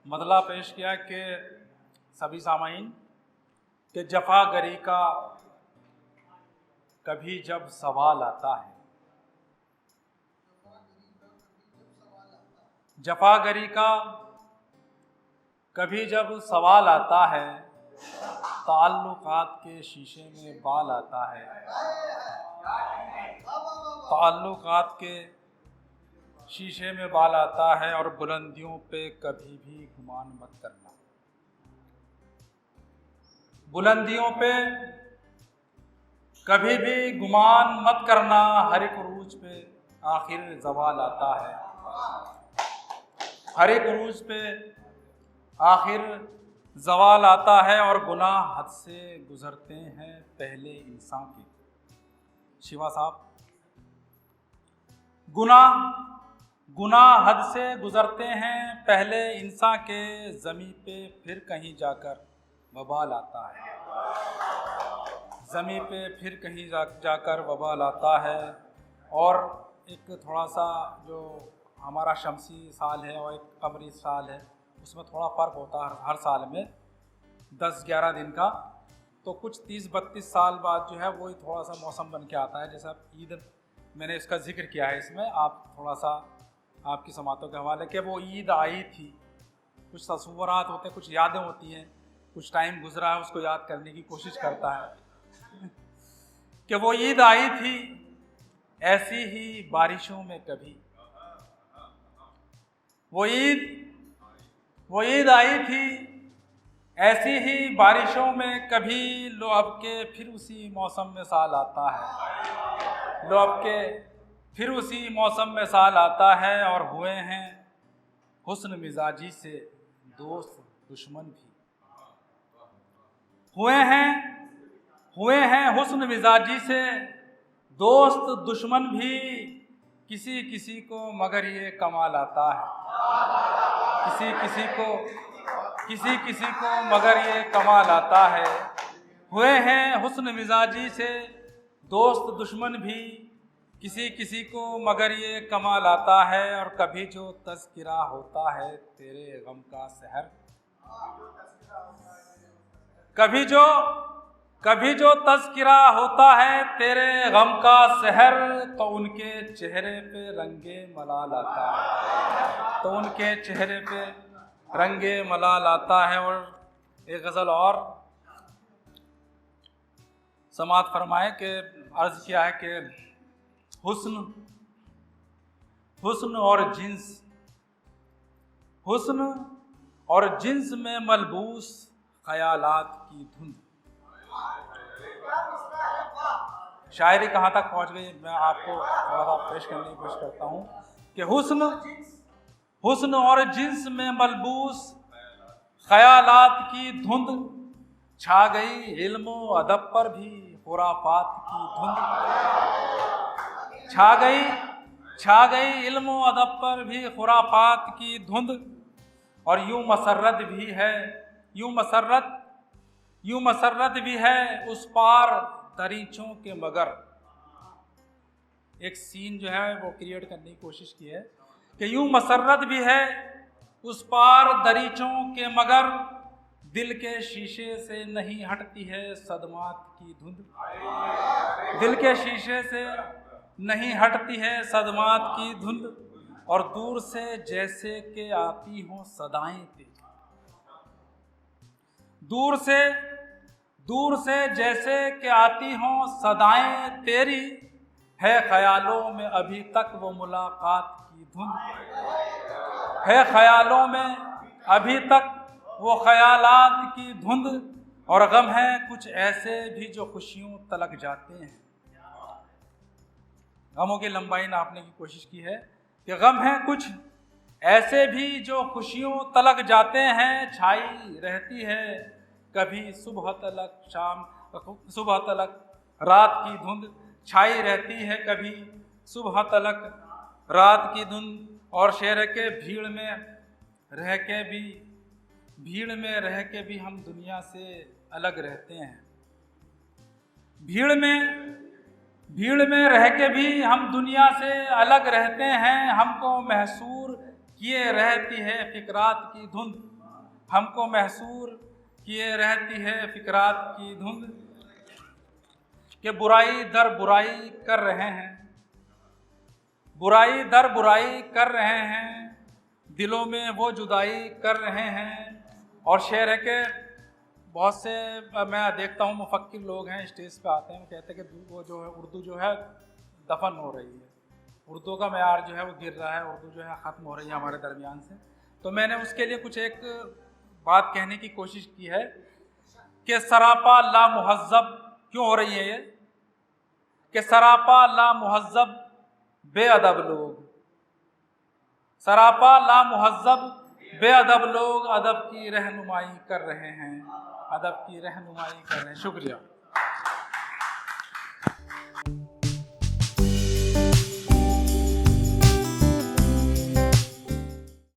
मतला पेश किया कि सभी सामाईन कि जफागरी का कभी जब सवाल आता है, जफागरी का कभी जब सवाल आता है, ताल्लुकात के शीशे में बाल आता है, ताल्लुकात के शीशे में बाल आता है। और बुलंदियों पे कभी भी गुमान मत करना, बुलंदियों पे कभी भी गुमान मत करना। हर एक उरूज पे आखिर ज़वाल आता है, हर एक उरूज पे आखिर ज़वाल आता है। और गुनाह हद से गुज़रते हैं पहले इंसान के। शिवा साहब, गुनाह हद से गुज़रते हैं पहले इंसान के, ज़मीं पे फिर कहीं जाकर वबाल आता है, ज़मीं पे फिर कहीं जाकर वबाल आता है। और एक थोड़ा सा जो हमारा शमसी साल है और एक कमरी साल है, उसमें थोड़ा फ़र्क होता है हर साल में 10-11 दिन का। तो कुछ 30-32 साल बाद जो है वो थोड़ा सा मौसम बन के आता है। जैसा ईद मैंने इसका जिक्र किया है इसमें, आप थोड़ा सा आपकी समातों के हवाले कि वो ईद आई थी, कुछ तस्वुरात होते हैं, कुछ यादें होती हैं, कुछ टाइम गुजरा है उसको याद करने की कोशिश करता है कि वो ईद आई थी ऐसी ही बारिशों में कभी, वो ईद आई थी ऐसी ही बारिशों में कभी। लो अब के फिर उसी मौसम में साल आता है, लो अब के फिर उसी मौसम में साल आता है। और हुए हैं हुस्न मिजाजी से दोस्त दुश्मन भी, हुए हैं हुस्न मिजाजी से दोस्त दुश्मन भी। किसी किसी को मगर ये कमाल आता है, किसी किसी को मगर ये कमाल आता है। हुए हैं हुस्न मिजाजी से दोस्त दुश्मन भी, किसी किसी को मगर ये कमाल आता है। और कभी जो तज़किरा होता है तेरे गम का सहर, कभी जो तज़किरा होता है तेरे गम का सहर, तो उनके चेहरे पे रंगे मलाल आता है, तो उनके चेहरे पे रंगे मलाल आता है। और एक गज़ल और समात फरमाए कि अर्ज़ किया है कि हुस्न और जिन्स में मलबूस ख़यालात की धुन। शायरी कहाँ तक पहुँच गई मैं आपको थोड़ा सा पेश करने की कोशिश करता हूँ कि हुस्न और जिन्स में मलबूस ख़यालात की धुंध, छा गई इल्म व अदब पर भी खुराफात की धुंध, छा गई इल्म व अदब पर भी खुराफात की धुंध। और यूं मसर्रत भी है उस पार दरीचों के मगर। एक सीन जो है वो क्रिएट करने की कोशिश की है कि यूं मसर्रत भी है उस पार दरीचों के मगर, दिल के शीशे से नहीं हटती है सदमात की धुंध, दिल के शीशे से नहीं हटती है सदमात की धुंध। और दूर से जैसे कि आती हों सदाएं तेरी, दूर से जैसे कि आती हों सदाएं तेरी, है ख्यालों में अभी तक वो मुलाकात की धुंध, है ख्यालों में अभी तक वो ख्यालात की धुंध। और गम है कुछ ऐसे भी जो खुशियों तलक जाते हैं, गमों की लंबाई नापने की कोशिश की है कि गम है कुछ ऐसे भी जो खुशियों तलक जाते हैं। छाई रहती है कभी सुबह तलक रात की धुंध, छाई रहती है कभी सुबह तलक रात की धुंध। और शेर के भीड़ में रह के भी हम दुनिया से अलग रहते हैं, भीड़ में रह के भी हम दुनिया से अलग रहते हैं। हमको महसूर किए रहती है फिक्रात की धुंध, हमको महसूर किए रहती है फिक्रात की धुंध, कि बुराई दर बुराई कर रहे हैं, बुराई दर बुराई कर रहे हैं, दिलों में वो जुदाई कर रहे हैं। और शेर है कि बहुत से मैं देखता हूँ मुफक्किर लोग हैं, स्टेज पे आते हैं, वो कहते हैं कि वो जो है उर्दू जो है दफन हो रही है, उर्दू का मेयार जो है वो गिर रहा है, उर्दू जो है ख़त्म हो रही है हमारे दरमियान से। तो मैंने उसके लिए कुछ एक बात कहने की कोशिश की है कि सरापा ला मुहज़्ज़ब क्यों हो रही है ये, कि सरापा ला मुहज़्ज़ब बेअदब लोग, सरापा ला मुहज़्ज़ब बेअदब लोग अदब की रहनुमाई कर रहे हैं, अदब की रहनुमाई कर रहे हैं। शुक्रिया।